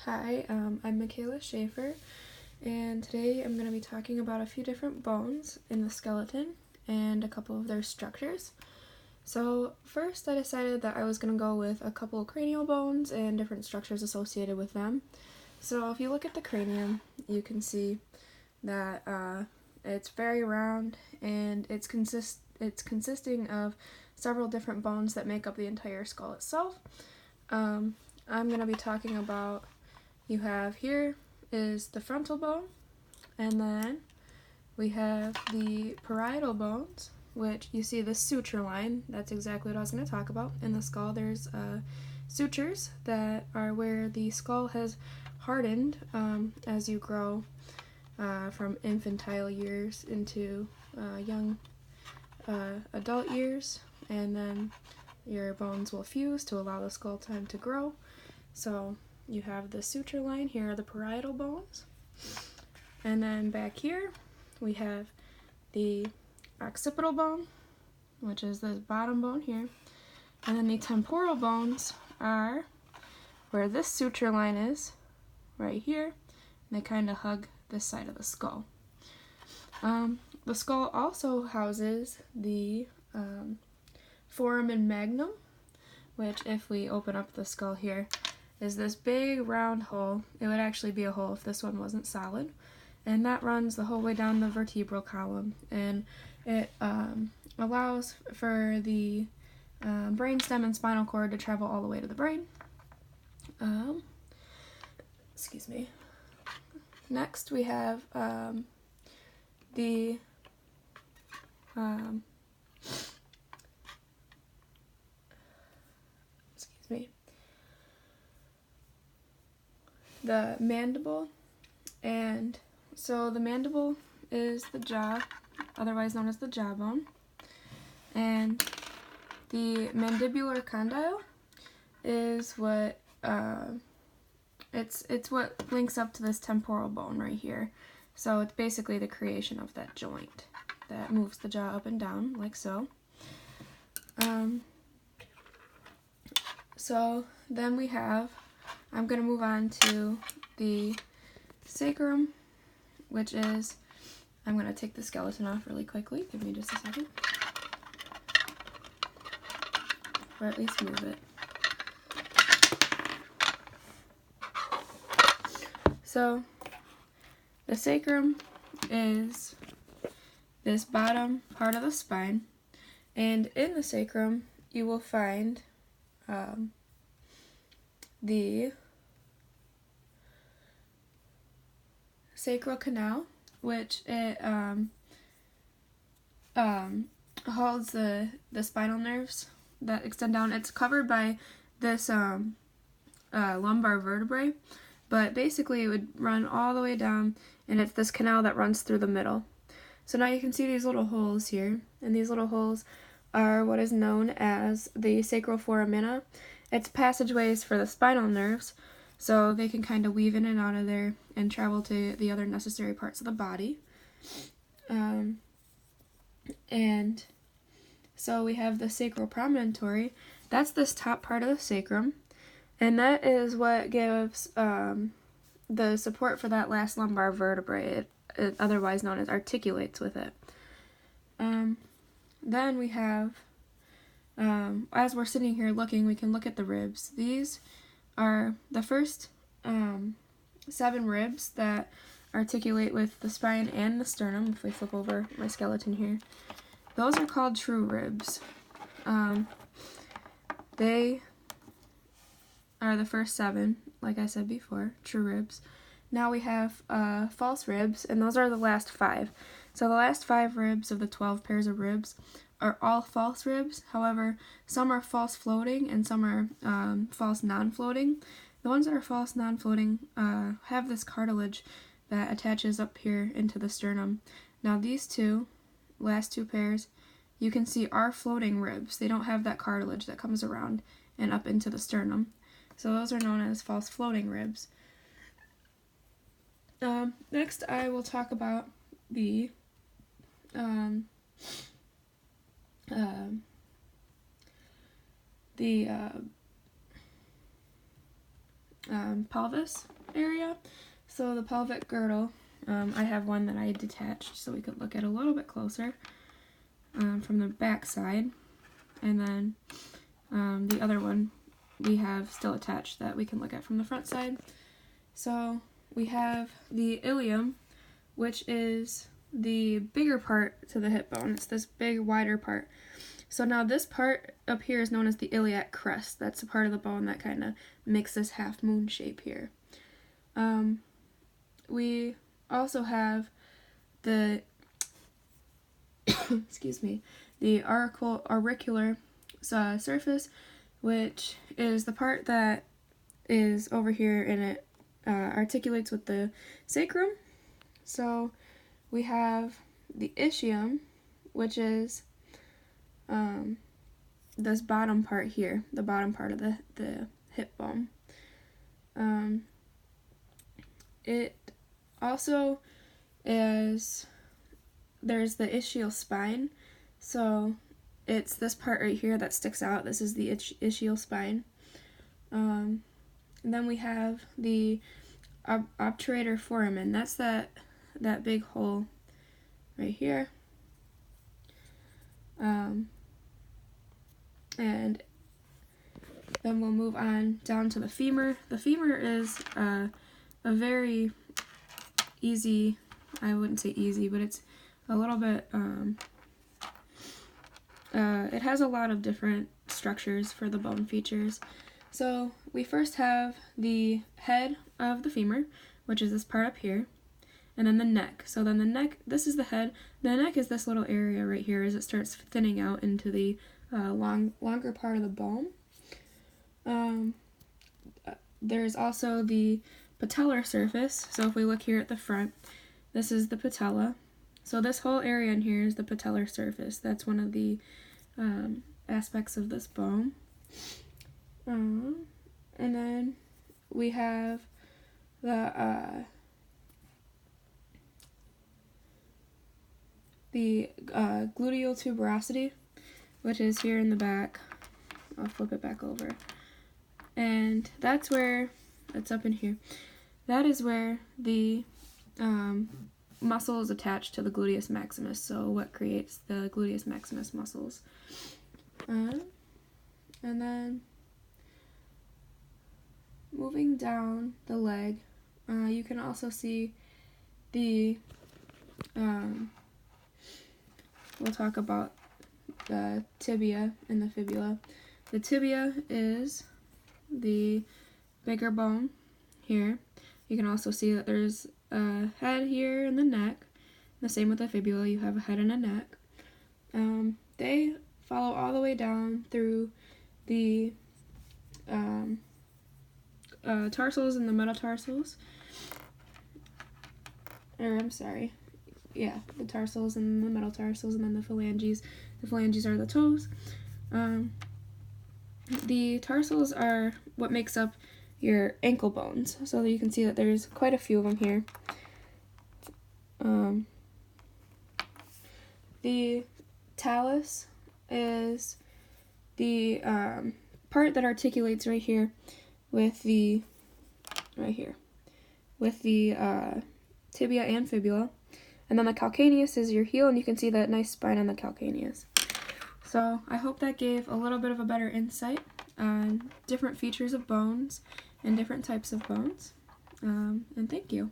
Hi, I'm Michaela Schaefer, and today I'm going to be talking about a few different bones in the skeleton and a couple of their structures. So first I decided that I was going to go with a couple of cranial bones and different structures associated with them. So if you look at the cranium, you can see that it's very round and it's consisting of several different bones that make up the entire skull itself. I'm going to be talking about, you have here is the frontal bone, and then we have the parietal bones, which you see the suture line. That's exactly what I was going to talk about. In the skull, there's sutures that are where the skull has hardened as you grow from infantile years into young adult years, and then your bones will fuse to allow the skull time to grow. So you have the suture line. Here are the parietal bones. And then back here we have the occipital bone, which is this bottom bone here. And then the temporal bones are where this suture line is, right here. And they kind of hug this side of the skull. The skull also houses the foramen magnum, which, if we open up the skull here, is this big round hole. It would actually be a hole if this one wasn't solid, and that runs the whole way down the vertebral column, and it allows for the brainstem and spinal cord to travel all the way to the brain. Excuse me. Next we have the the mandible. And so the mandible is the jaw, otherwise known as the jawbone, and the mandibular condyle is what it's what links up to this temporal bone right here. So it's basically the creation of that joint that moves the jaw up and down, like so. So then we have, I'm going to move on to the sacrum, which is, I'm going to take the skeleton off really quickly. Give me just a second. Or at least move it. So the sacrum is this bottom part of the spine, and in the sacrum you will find the sacral canal, which it holds the spinal nerves that extend down. It's covered by this lumbar vertebrae, but basically it would run all the way down, and it's this canal that runs through the middle. So now you can see these little holes here, and these little holes are what is known as the sacral foramina. It's passageways for the spinal nerves, so they can kind of weave in and out of there and travel to the other necessary parts of the body. And so we have the sacral promontory. That's this top part of the sacrum, and that is what gives the support for that last lumbar vertebrae. It otherwise known as articulates with it. Then we have, as we're sitting here looking, we can look at the ribs. These are the first 7 ribs that articulate with the spine and the sternum. If we flip over my skeleton here, those are called true ribs. They are the first 7, like I said before, true ribs. Now we have false ribs, and those are the last 5. So the last 5 ribs of the 12 pairs of ribs are all false ribs. However, some are false floating and some are false non-floating. The ones that are false non-floating have this cartilage that attaches up here into the sternum. Now these last 2 pairs, you can see are floating ribs. They don't have that cartilage that comes around and up into the sternum. So those are known as false floating ribs. Next I will talk about the pelvis area. So the pelvic girdle, I have one that I detached so we could look at a little bit closer from the back side, and then the other one we have still attached that we can look at from the front side. So we have the ilium, which is the bigger part to the hip bone. It's this big, wider part. So now this part up here is known as the iliac crest. That's the part of the bone that kind of makes this half moon shape here. We also have the excuse me, the auricular surface, which is the part that is over here and it articulates with the sacrum. So we have the ischium, which is this bottom part here, the bottom part of the hip bone. It also is, there's the ischial spine, so it's this part right here that sticks out. This is the ischial spine. And then we have the obturator foramen. That's that big hole right here. And then we'll move on down to the femur. The femur is a very easy, I wouldn't say easy, but it's a little bit, it has a lot of different structures for the bone features. So we first have the head of the femur, which is this part up here, and then the neck. So then the neck, this is the head. The neck is this little area right here as it starts thinning out into the longer part of the bone. There's also the patellar surface. So if we look here at the front, this is the patella. So this whole area in here is the patellar surface. That's one of the aspects of this bone. And then we have the gluteal tuberosity, which is here in the back. I'll flip it back over. And that's where, it's up in here. That is where the muscle is attached to the gluteus maximus, so what creates the gluteus maximus muscles. And then moving down the leg, you can also see the, we'll talk about the tibia and the fibula. The tibia is the bigger bone here. You can also see that there's a head here in the neck. The same with the fibula, you have a head and a neck. They follow all the way down through the tarsals and the metatarsals. The tarsals and the metatarsals, and then the phalanges. The phalanges are the toes. The tarsals are what makes up your ankle bones, so you can see that there's quite a few of them here. The talus is the part that articulates right here with the tibia and fibula. And then the calcaneus is your heel, and you can see that nice spine on the calcaneus. So I hope that gave a little bit of a better insight on different features of bones and different types of bones. And thank you.